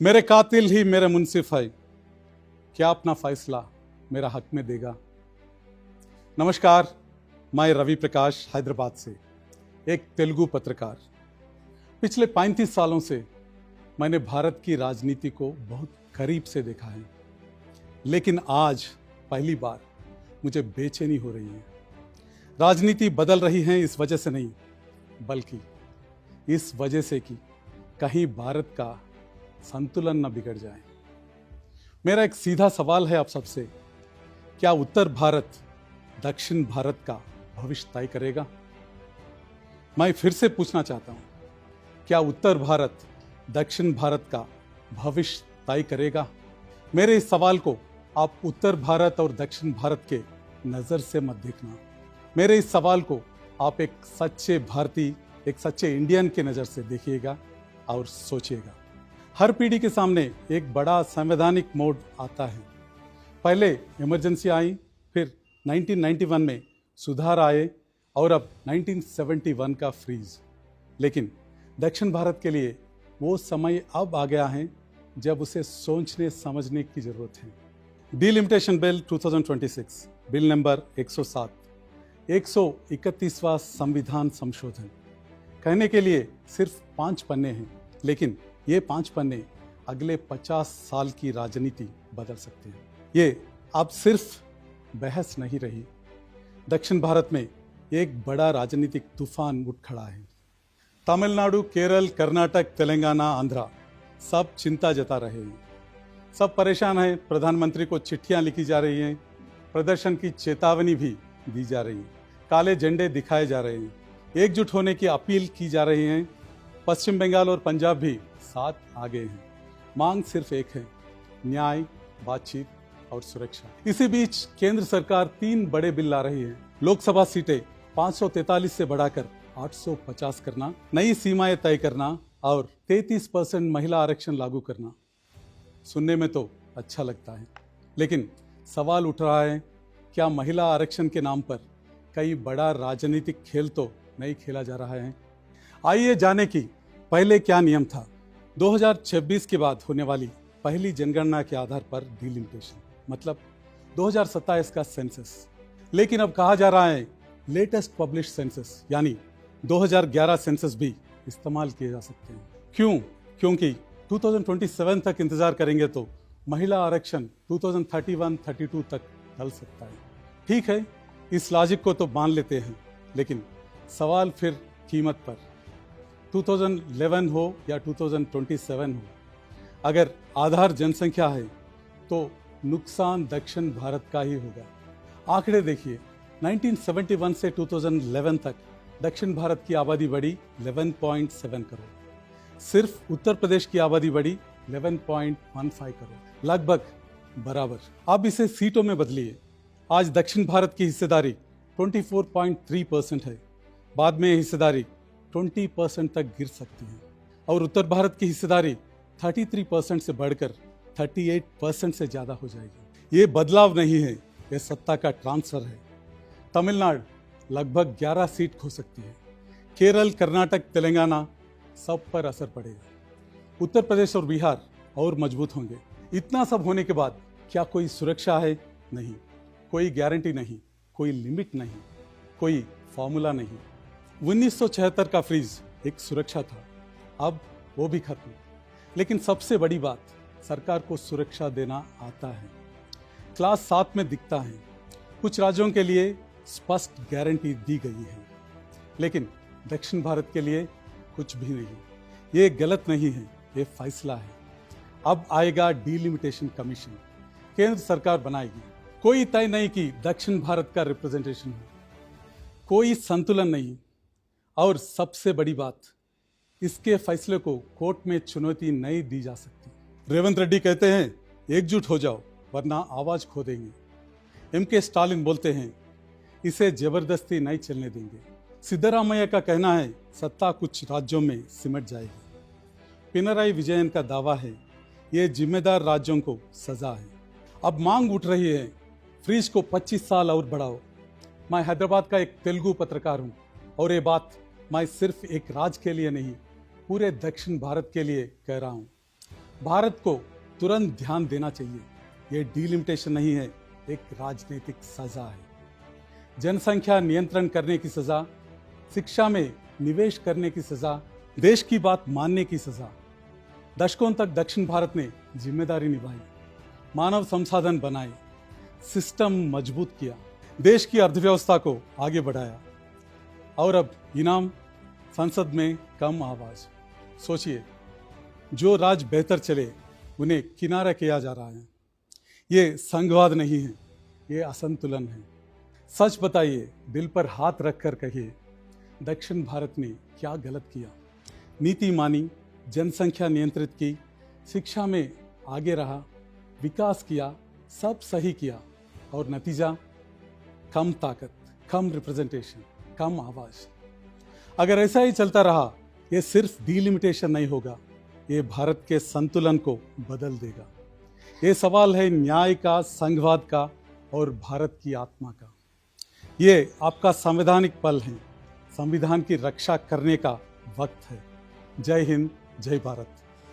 मेरे कातिल ही मेरे मुंसिफ है, क्या अपना फैसला मेरा हक में देगा। नमस्कार, मैं रवि प्रकाश हैदराबाद से एक तेलुगु पत्रकार। पिछले 35 सालों से मैंने भारत की राजनीति को बहुत करीब से देखा है, लेकिन आज पहली बार मुझे बेचैनी हो रही है। राजनीति बदल रही है इस वजह से नहीं, बल्कि इस वजह से कि कहीं भारत का संतुलन न बिगड़ जाए। मेरा एक सीधा सवाल है आप सबसे, क्या उत्तर भारत दक्षिण भारत का भविष्य तय करेगा? मैं फिर से पूछना चाहता हूं, क्या उत्तर भारत दक्षिण भारत का भविष्य तय करेगा? मेरे इस सवाल को आप उत्तर भारत और दक्षिण भारत के नज़र से मत देखना। मेरे इस सवाल को आप एक सच्चे भारतीय, एक सच्चे इंडियन के नज़र से देखिएगा और सोचिएगा। हर पीढ़ी के सामने एक बड़ा संवैधानिक मोड़ आता है। पहले इमरजेंसी आई, फिर 1991 में सुधार आए और अब 1971 का फ्रीज। लेकिन दक्षिण भारत के लिए वो समय अब आ गया है जब उसे सोचने समझने की जरूरत है। डिलिमिटेशन बिल 2026, बिल नंबर 107, 131वां संविधान संशोधन। कहने के लिए सिर्फ 5 पन्ने हैं, लेकिन ये 5 पन्ने अगले 50 साल की राजनीति बदल सकते हैं। ये अब सिर्फ बहस नहीं रही, दक्षिण भारत में एक बड़ा राजनीतिक तूफान उठ खड़ा है। तमिलनाडु, केरल, कर्नाटक, तेलंगाना, आंध्रा सब चिंता जता रहे हैं, सब परेशान हैं। प्रधानमंत्री को चिट्ठियां लिखी जा रही हैं, प्रदर्शन की चेतावनी भी दी जा रही है, काले झंडे दिखाए जा रहे हैं, एकजुट होने की अपील की जा रही है। पश्चिम बंगाल और पंजाब भी साथ आगे हैं। मांग सिर्फ एक है, न्याय, बातचीत और सुरक्षा। इसी बीच केंद्र सरकार 3 बड़े बिल ला रही है। लोकसभा सीटें 543 से बढ़ाकर 850 करना, नई सीमाएं तय करना और 33% महिला आरक्षण लागू करना। सुनने में तो अच्छा लगता है, लेकिन सवाल उठ रहा है, क्या महिला आरक्षण के नाम पर कई बड़ा राजनीतिक खेल तो नहीं खेला जा रहा है? आइए जाने कि पहले क्या नियम था। 2026 के बाद होने वाली पहली जनगणना के आधार पर डिलिमिटेशन, मतलब 2027 का सेंसस। लेकिन अब कहा जा रहा है लेटेस्ट पब्लिश सेंसस, यानी 2011 सेंसस भी इस्तेमाल किए जा सकते हैं। क्यों? क्योंकि 2027 तक इंतजार करेंगे तो महिला आरक्षण 2031-32 तक ढल सकता है। ठीक है, इस लॉजिक को तो मान लेते हैं, लेकिन सवाल फिर कीमत पर। 2011 हो या 2027 हो, अगर आधार जनसंख्या है तो नुकसान दक्षिण भारत का ही होगा। आंकड़े देखिए, 1971 से 2011 तक दक्षिण भारत की आबादी बढ़ी 11.7 करोड़, सिर्फ उत्तर प्रदेश की आबादी बढ़ी 11.15 करोड़, लगभग बराबर। अब इसे सीटों में बदलिए। आज दक्षिण भारत की हिस्सेदारी 24.3% है, बाद में हिस्सेदारी 20% तक गिर सकती है और उत्तर भारत की हिस्सेदारी 33% से बढ़कर 38% से ज़्यादा हो जाएगी। ये बदलाव नहीं है, ये सत्ता का ट्रांसफर है। तमिलनाडु लगभग 11 सीट खो सकती है, केरल, कर्नाटक, तेलंगाना सब पर असर पड़ेगा। उत्तर प्रदेश और बिहार और मजबूत होंगे। इतना सब होने के बाद क्या कोई सुरक्षा है? नहीं, कोई गारंटी नहीं, कोई लिमिट नहीं, कोई फॉर्मूला नहीं। 1976 का फ्रीज एक सुरक्षा था, अब वो भी खत्म। लेकिन सबसे बड़ी बात, सरकार को सुरक्षा देना आता है। क्लास 7 में दिखता है। कुछ राज्यों के लिए स्पष्ट गारंटी दी गई है, लेकिन दक्षिण भारत के लिए कुछ भी नहीं। ये गलत नहीं है, ये फैसला है। अब आएगा डिलिमिटेशन कमीशन, केंद्र सरकार बनाएगी। कोई तय नहीं कि दक्षिण भारत का रिप्रेजेंटेशन हो, कोई संतुलन नहीं, और सबसे बड़ी बात, इसके फैसले को कोर्ट में चुनौती नहीं दी जा सकती। रेवंत रेड्डी कहते हैं एकजुट हो जाओ वरना आवाज खो देंगे। एम के स्टालिन बोलते हैं इसे जबरदस्ती नहीं चलने देंगे। सिद्धरामैया का कहना है सत्ता कुछ राज्यों में सिमट जाएगी। पिनराई विजयन का दावा है ये जिम्मेदार राज्यों को सजा है। अब मांग उठ रही है फ्रीज को 25 साल और बढ़ाओ। मैं हैदराबाद का एक तेलुगु पत्रकार हूँ और ये बात मैं सिर्फ एक राज्य के लिए नहीं, पूरे दक्षिण भारत के लिए कह रहा हूँ। भारत को तुरंत ध्यान देना चाहिए, ये डीलिमिटेशन नहीं है, एक राजनीतिक सजा है। जनसंख्या नियंत्रण करने की सजा, शिक्षा में निवेश करने की सजा, देश की बात मानने की सजा। दशकों तक दक्षिण भारत ने जिम्मेदारी निभाई, मानव संसाधन बनाए, सिस्टम मजबूत किया, देश की अर्थव्यवस्था को आगे बढ़ाया, और अब इनाम संसद में कम आवाज। सोचिए, जो राज्य बेहतर चले उन्हें किनारा किया जा रहा है। ये संघवाद नहीं है, ये असंतुलन है। सच बताइए, दिल पर हाथ रखकर कहिए, दक्षिण भारत ने क्या गलत किया? नीति मानी, जनसंख्या नियंत्रित की, शिक्षा में आगे रहा, विकास किया, सब सही किया, और नतीजा कम ताकत, कम रिप्रेजेंटेशन, कम आवाज। अगर ऐसा ही चलता रहा, ये सिर्फ डीलिमिटेशन नहीं होगा, ये भारत के संतुलन को बदल देगा। ये सवाल है न्याय का, संघवाद का और भारत की आत्मा का। ये आपका संवैधानिक पल है, संविधान की रक्षा करने का वक्त है। जय हिंद, जय भारत।